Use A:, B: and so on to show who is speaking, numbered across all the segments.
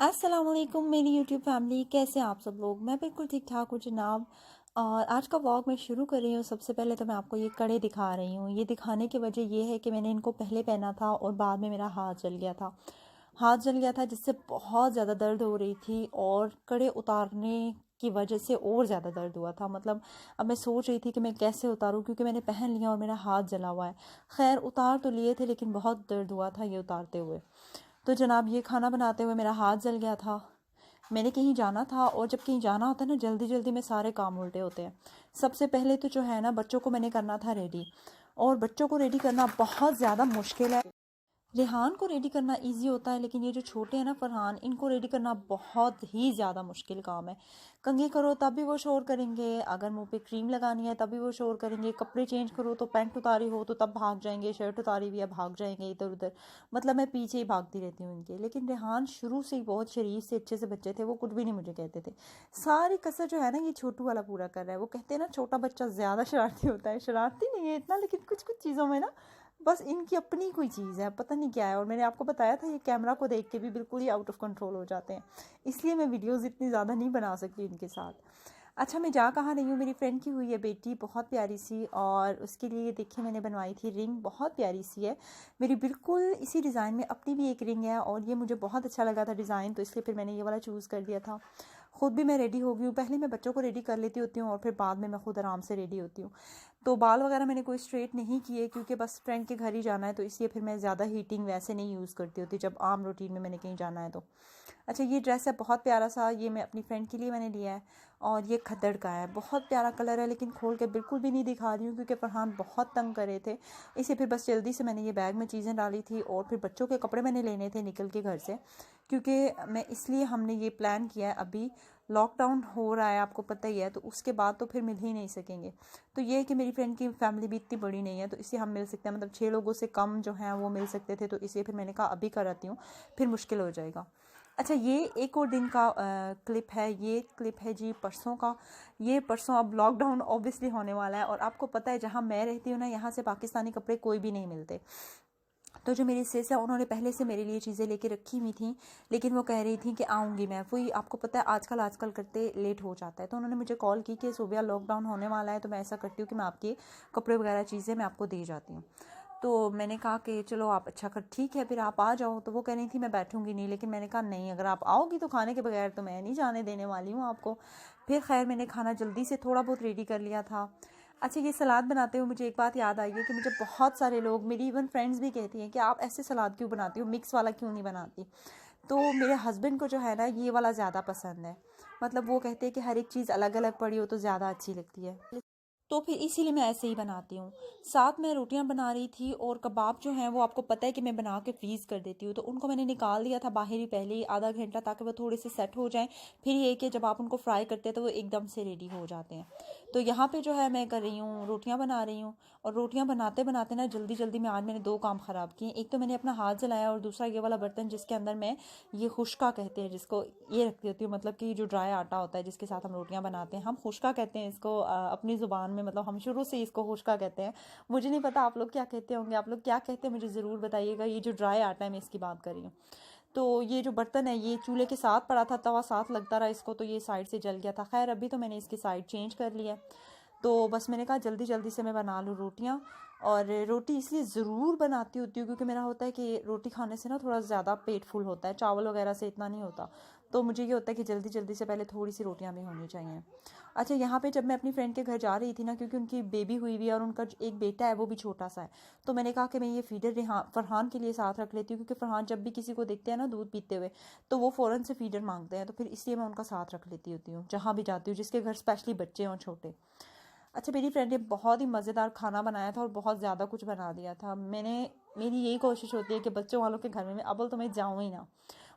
A: अस्सलाम वालेकुम मेरी यूट्यूब फैमिली, कैसे हैं आप सब लोग। मैं बिल्कुल ठीक ठाक हूँ जनाब। और आज का व्लॉग मैं शुरू कर रही हूँ। सबसे पहले तो मैं आपको ये कड़े दिखा रही हूँ। ये दिखाने की वजह ये है कि मैंने इनको पहले पहना था और बाद में मेरा हाथ जल गया था। हाथ जल गया था जिससे बहुत ज़्यादा दर्द हो रही थी और कड़े उतारने की वजह से और ज़्यादा दर्द हुआ था। मतलब अब मैं सोच रही थी कि मैं कैसे उतारूँ, क्योंकि मैंने पहन लिया और मेरा हाथ जला हुआ है। खैर उतार तो लिए थे लेकिन बहुत दर्द हुआ था ये उतारते हुए। तो जनाब ये खाना बनाते हुए मेरा हाथ जल गया था। मैंने कहीं जाना था और जब कहीं जाना होता है ना, जल्दी जल्दी में सारे काम उल्टे होते हैं। सबसे पहले तो जो है ना, बच्चों को मैंने करना था रेडी। और बच्चों को रेडी करना बहुत ज़्यादा मुश्किल है। रेहान को रेडी करना इजी होता है, लेकिन ये जो छोटे हैं ना फरहान, इनको रेडी करना बहुत ही ज़्यादा मुश्किल काम है। कंघी करो तब भी वो शोर करेंगे, अगर मुंह पे क्रीम लगानी है तब भी वो शोर करेंगे, कपड़े चेंज करो तो पैंट उतारी हो तो तब भाग जाएंगे, शर्ट उतारी हुई है भाग जाएंगे इधर उधर। मतलब मैं पीछे ही भागती रहती हूँ इनके। लेकिन रेहान शुरू से ही बहुत शरीफ से अच्छे से बच्चे थे, वो कुछ भी नहीं मुझे कहते थे। सारी कसर जो है ना ये छोटू वाला पूरा कर रहा है। वो कहते हैं ना छोटा बच्चा ज़्यादा शरारती होता है, शरारती नहीं है इतना, लेकिन कुछ कुछ चीज़ों में ना बस इनकी अपनी कोई चीज़ है, पता नहीं क्या है। और मैंने आपको बताया था ये कैमरा को देख के भी बिल्कुल ही आउट ऑफ कंट्रोल हो जाते हैं, इसलिए मैं वीडियोस इतनी ज़्यादा नहीं बना सकती इनके साथ। अच्छा, मैं जा कहाँ रही हूँ, मेरी फ्रेंड की हुई है बेटी बहुत प्यारी सी, और उसके लिए ये देखिए मैंने बनवाई थी रिंग, बहुत प्यारी सी है। मेरी बिल्कुल इसी डिज़ाइन में अपनी भी एक रिंग है और ये मुझे बहुत अच्छा लगा था डिज़ाइन, तो इसलिए फिर मैंने ये वाला चूज़ कर दिया था। खुद भी मैं रेडी हो गई हूँ। पहले मैं बच्चों को रेडी कर लेती होती हूँ और फिर बाद में मैं खुद आराम से रेडी होती हूँ। तो बाल वगैरह मैंने कोई स्ट्रेट नहीं किए, क्योंकि बस फ्रेंड के घर ही जाना है, तो इसलिए फिर मैं ज़्यादा हीटिंग वैसे नहीं यूज़ करती होती जब आम रूटीन में मैंने कहीं जाना है तो। अच्छा, ये ड्रेस है बहुत प्यारा सा, ये मैं अपनी फ्रेंड के लिए मैंने लिया है। और ये खद्दड़ का है, बहुत प्यारा कलर है, लेकिन खोल के बिल्कुल भी नहीं दिखा रही हूँ क्योंकि फरहान बहुत तंग कर रहे थे। इसे फिर बस जल्दी से मैंने ये बैग में चीज़ें डाली थी और फिर बच्चों के कपड़े मैंने लेने थे निकल के घर से, क्योंकि मैं इसलिए हमने ये प्लान किया है। अभी लॉकडाउन हो रहा है, आपको पता ही है, तो उसके बाद तो फिर मिल ही नहीं सकेंगे। तो ये है कि मेरी फ्रेंड की फैमिली भी इतनी बड़ी नहीं है, तो इससे हम मिल सकते हैं, मतलब 6 लोगों से कम जो हैं वो मिल सकते थे, तो इसलिए फिर मैंने कहा अभी कराती हूँ, फिर मुश्किल हो जाएगा। अच्छा, ये एक और दिन का क्लिप है। ये क्लिप है जी परसों का। ये परसों अब लॉकडाउन ऑब्वियसली होने वाला है, और आपको पता है जहाँ मैं रहती हूँ ना, यहाँ से पाकिस्तानी कपड़े कोई भी नहीं मिलते। तो जो मेरी सिस है उन्होंने पहले से मेरे लिए चीज़ें लेके रखी हुई थी, लेकिन वो कह रही थी कि आऊँगी मैं। वही आपको पता है आजकल करते लेट हो जाता है, तो उन्होंने मुझे कॉल की कि सुबह लॉकडाउन होने वाला है, तो मैं ऐसा करती हूँ कि मैं आपके कपड़े वगैरह चीज़ें मैं आपको दे जाती हूँ। तो मैंने कहा कि चलो आप अच्छा कर, ठीक है फिर आप आ जाओ। तो वो कह रही थी मैं बैठूंगी नहीं, लेकिन मैंने कहा नहीं, अगर आप आओगी तो खाने के बगैर तो मैं नहीं जाने देने वाली हूँ आपको। फिर खैर मैंने खाना जल्दी से थोड़ा बहुत रेडी कर लिया था। अच्छा, ये सलाद बनाते हुए मुझे एक बात याद आई है कि मुझे बहुत सारे लोग, मेरी इवन फ्रेंड्स भी कहती हैं कि आप ऐसे सलाद क्यों बनाती हो, मिक्स वाला क्यों नहीं बनाती। तो मेरे हस्बैंड को जो है ना ये वाला ज़्यादा पसंद है। मतलब वो कहते हैं कि हर एक चीज़ अलग अलग पड़ी हो तो ज़्यादा अच्छी लगती है, तो फिर इसीलिए मैं ऐसे ही बनाती हूँ। साथ में रोटियां बना रही थी, और कबाब जो हैं वो आपको पता है कि मैं बना के फ्रीज़ कर देती हूँ, तो उनको मैंने निकाल दिया था बाहर ही पहले ही आधा घंटा, ताकि वो थोड़े से सेट हो जाएं। फिर ये कि जब आप उनको फ्राई करते हैं तो वो एकदम से रेडी हो जाते हैं। तो यहाँ पे जो है मैं कर रही हूँ, रोटियाँ बना रही हूँ। और रोटियाँ बनाते बनाते ना जल्दी जल्दी में आज मैंने 2 काम ख़राब किए। एक तो मैंने अपना हाथ जलाया, और दूसरा ये वाला बर्तन जिसके अंदर मैं ये खुश्का कहते हैं जिसको, ये रख देती हूँ। मतलब कि जो ड्राई आटा होता है जिसके साथ हम रोटियां बनाते हैं, हम खुश्का कहते हैं इसको अपनी ज़ुबान में, मतलब हम शुरू से इसको खुश्का कहते हैं। मुझे नहीं पता आप लोग क्या कहते होंगे, आप लोग क्या कहते हैं मुझे ज़रूर बताइएगा। ये जो ड्राई आटा है मैं इसकी बात कर रही हूँ। तो ये जो बर्तन है ये चूल्हे के साथ पड़ा था, तवा साथ लगता रहा इसको, तो ये साइड से जल गया था। खैर अभी तो मैंने इसकी साइड चेंज कर लिया। तो बस मैंने कहा जल्दी जल्दी से मैं बना लूँ रोटियाँ। और रोटी इसलिए ज़रूर बनाती होती हूँ क्योंकि मेरा होता है कि रोटी खाने से ना थोड़ा ज़्यादा पेट फुल होता है, चावल वगैरह से इतना नहीं होता। तो मुझे ये होता है कि जल्दी जल्दी से पहले थोड़ी सी रोटियां भी होनी चाहिए। अच्छा, यहाँ पे जब मैं अपनी फ्रेंड के घर जा रही थी ना, क्योंकि उनकी बेबी हुई हुई है और उनका एक बेटा है वो भी छोटा सा है, तो मैंने कहा कि मैं ये फीडर फरहान के लिए साथ रख लेती हूँ, क्योंकि फरहान जब भी किसी को देखते हैं ना दूध पीते हुए तो वो फ़ौरन से फीडर मांगते हैं, तो फिर इसलिए मैं उनका साथ रख लेती होती हूँ जहाँ भी जाती हूँ, जिसके घर स्पेशली बच्चे हों छोटे। अच्छा, मेरी फ्रेंड ने बहुत ही मज़ेदार खाना बनाया था और बहुत ज़्यादा कुछ बना दिया था। मेरी यही कोशिश होती है कि बच्चों वालों के घर में अव्वल तो मैं जाऊँ ही ना,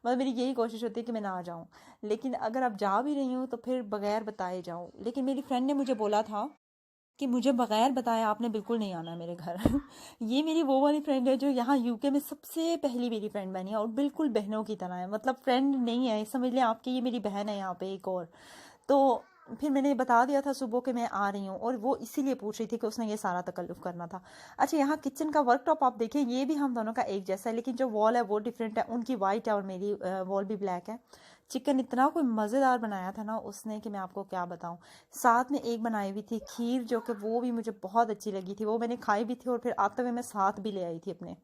A: मतलब मेरी यही कोशिश होती है कि मैं ना जाऊँ। लेकिन अगर अब जा भी रही हूँ तो फिर बगैर बताए जाऊँ। लेकिन मेरी फ्रेंड ने मुझे बोला था कि मुझे बगैर बताए आपने बिल्कुल नहीं आना मेरे घर। ये मेरी वो वाली फ्रेंड है जो यहाँ यूके में सबसे पहली मेरी फ्रेंड बनी है, और बिल्कुल बहनों की तरह है। मतलब फ्रेंड नहीं है, समझ लें आपकी, ये मेरी बहन है यहाँ पे एक और। तो फिर मैंने बता दिया था सुबह कि मैं आ रही हूँ, और वो इसीलिए पूछ रही थी कि उसने ये सारा तकल्लुफ़ करना था। अच्छा, यहाँ किचन का वर्कटॉप आप देखिए, ये भी हम दोनों का एक जैसा है, लेकिन जो वॉल है वो डिफरेंट है। उनकी वाइट है और मेरी वॉल भी ब्लैक है। चिकन इतना कोई मज़ेदार बनाया था ना उसने कि मैं आपको क्या बताऊँ। साथ में एक बनाई हुई थी खीर, जो कि वो भी मुझे बहुत अच्छी लगी थी। वो मैंने खाई भी थी और फिर आते हुए मैं साथ भी ले आई थी अपने।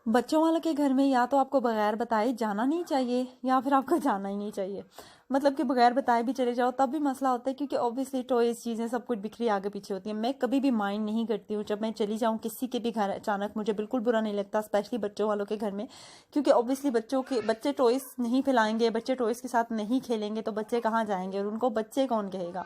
A: बच्चों वालों के घर में या तो आपको बगैर बताए जाना नहीं चाहिए, या फिर आपको जाना ही नहीं चाहिए। मतलब कि बगैर बताए भी चले जाओ तब भी मसला होता है, क्योंकि ऑब्वियसली टॉयज चीज़ें सब कुछ बिखरी आगे पीछे होती हैं। मैं कभी भी माइंड नहीं करती हूँ जब मैं चली जाऊँ किसी के भी घर अचानक, मुझे बिल्कुल बुरा नहीं लगता, स्पेशली बच्चों वालों के घर में। क्योंकि ऑब्वियसली बच्चे टॉयज नहीं फैलाएंगे, बच्चे टॉयज के साथ नहीं खेलेंगे तो बच्चे कहाँ जाएंगे, और उनको बच्चे कौन कहेगा।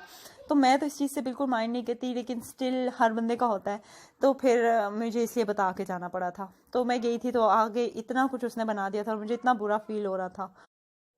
A: तो मैं तो इस चीज़ से बिल्कुल माइंड नहीं करती, लेकिन स्टिल हर बंदे का होता है। तो फिर मुझे इसलिए बता के जाना पड़ा था। तो मैं गई थी तो आगे इतना कुछ उसने बना दिया था और मुझे इतना बुरा फील हो रहा था।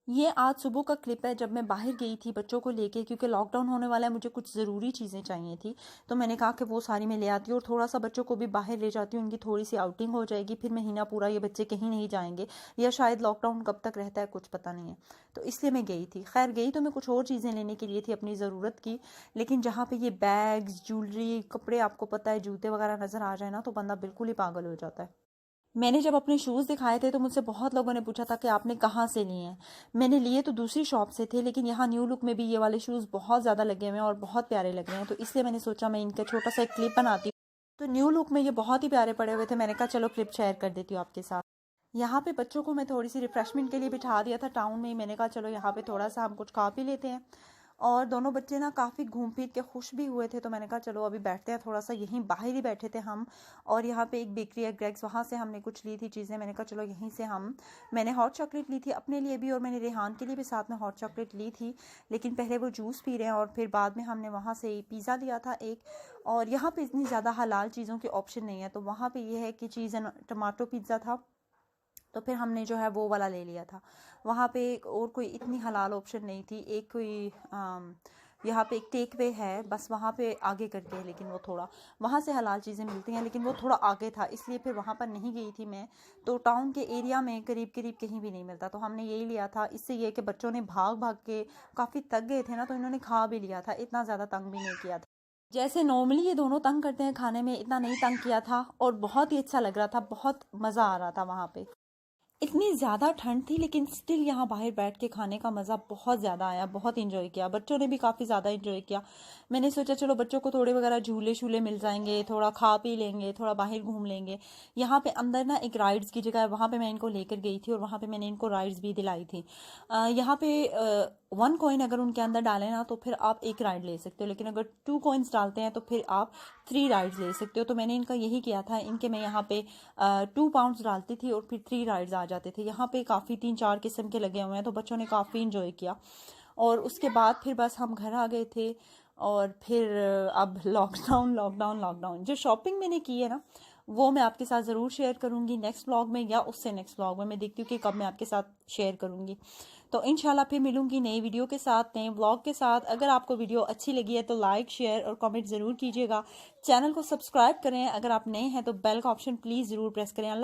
A: ये आज सुबह का क्लिप है जब मैं बाहर गई थी बच्चों को लेके, क्योंकि लॉकडाउन होने वाला है, मुझे कुछ ज़रूरी चीज़ें चाहिए थी। तो मैंने कहा कि वो सारी मैं ले आती हूँ और थोड़ा सा बच्चों को भी बाहर ले जाती हूँ, उनकी थोड़ी सी आउटिंग हो जाएगी। फिर महीना पूरा ये बच्चे कहीं नहीं जाएंगे, या शायद लॉकडाउन कब तक रहता है कुछ पता नहीं है। तो इसलिए मैं गई थी। खैर, गई तो मैं कुछ और चीज़ें लेने के लिए थी अपनी ज़रूरत की, लेकिन जहाँ पे ये बैग्स, ज्वेलरी, कपड़े, आपको पता है जूते वगैरह नज़र आ जाए ना तो बंदा बिल्कुल ही पागल हो जाता है। मैंने जब अपने शूज़ दिखाए थे तो मुझसे बहुत लोगों ने पूछा था कि आपने कहाँ से लिए हैं। मैंने लिए तो दूसरी शॉप से थे, लेकिन यहाँ न्यू लुक में भी ये वाले शूज़ बहुत ज़्यादा लगे हुए हैं और बहुत प्यारे लग रहे हैं, तो इसलिए मैंने सोचा मैं इनका छोटा सा एक क्लिप बनाती हूँ। तो न्यू लुक में ये बहुत ही प्यारे पड़े हुए थे, मैंने कहा चलो क्लिप शेयर कर देती हूँ आपके साथ। यहाँ पे बच्चों को मैं थोड़ी सी रिफ्रेशमेंट के लिए बिठा दिया था टाउन में ही। मैंने कहा चलो यहाँ पे थोड़ा सा हम कुछ खा पी लेते हैं। और दोनों बच्चे ना काफ़ी घूम फिर के खुश भी हुए थे, तो मैंने कहा चलो अभी बैठते हैं थोड़ा सा, यहीं बाहर ही बैठे थे हम। और यहाँ पे एक बेकरी है ग्रेग्स, वहाँ से हमने कुछ ली थी चीज़ें। मैंने कहा चलो यहीं से हम, मैंने हॉट चॉकलेट ली थी अपने लिए भी और मैंने रेहान के लिए भी साथ में हॉट चॉकलेट ली थी। लेकिन पहले वो जूस पी रहे हैं और फिर बाद में हमने वहाँ से पिज़्ज़ा लिया था एक। और यहाँ पे इतनी ज़्यादा हलाल चीज़ों की ऑप्शन नहीं है, तो वहाँ पे ये है कि चीज़ एंड टमाटो पिज़्ज़ा था, तो फिर हमने जो है वो वाला ले लिया था। वहाँ पे और कोई इतनी हलाल ऑप्शन नहीं थी। एक कोई यहाँ पे एक टेक वे है बस वहाँ पे आगे करके है, लेकिन वो थोड़ा, वहाँ से हलाल चीज़ें मिलती हैं लेकिन वो थोड़ा आगे था, इसलिए फिर वहाँ पर नहीं गई थी मैं। तो टाउन के एरिया में करीब करीब कहीं भी नहीं मिलता, तो हमने यही लिया था। इससे ये कि बच्चों ने भाग भाग के काफ़ी थक गए थे ना, तो इन्होंने खा भी लिया था, इतना ज़्यादा तंग भी नहीं किया था। जैसे नॉर्मली ये दोनों तंग करते हैं खाने में, इतना नहीं तंग किया था और बहुत ही अच्छा लग रहा था, बहुत मज़ा आ रहा था वहाँ पे। इतनी ज़्यादा ठंड थी लेकिन स्टिल यहाँ बाहर बैठ के खाने का मज़ा बहुत ज़्यादा आया, बहुत इंजॉय किया, बच्चों ने भी काफ़ी ज़्यादा इंजॉय किया। मैंने सोचा चलो बच्चों को थोड़े वगैरह झूले शूले मिल जाएंगे, थोड़ा खा पी लेंगे, थोड़ा बाहर घूम लेंगे। यहाँ पे अंदर ना एक राइड्स की जगह है, वहाँ पे मैं इनको लेकर गई थी और वहाँ पे मैंने इनको राइड्स भी दिलाई थी। यहाँ पे 1 कॉइन अगर उनके अंदर डालें ना तो फिर आप एक राइड ले सकते हो, लेकिन अगर 2 कॉइन्स डालते हैं तो फिर आप 3 राइड्स ले सकते हो। तो मैंने इनका यही किया था, इनके मैं यहाँ पे 2 पाउंड्स डालती थी और फिर 3 राइड्स आ जाते थे। यहाँ पे काफ़ी 3-4 किस्म के लगे हुए हैं, तो बच्चों ने काफ़ी इंजॉय किया। और उसके बाद फिर बस हम घर आ गए थे। और फिर अब लॉकडाउन लॉकडाउन लॉकडाउन। जो शॉपिंग मैंने की है ना वो मैं आपके साथ ज़रूर शेयर करूँगी नेक्स्ट व्लॉग में, या उससे नेक्स्ट व्लॉग में, मैं देखती हूँ कि कब मैं आपके साथ शेयर करूँगी। तो इंशाल्लाह फिर मिलूंगी नई वीडियो के साथ, नए व्लॉग के साथ। अगर आपको वीडियो अच्छी लगी है तो लाइक शेयर और कमेंट ज़रूर कीजिएगा। चैनल को सब्सक्राइब करें, अगर आप नए हैं तो बेल का ऑप्शन प्लीज़ ज़रूर प्रेस करें। अल्लाह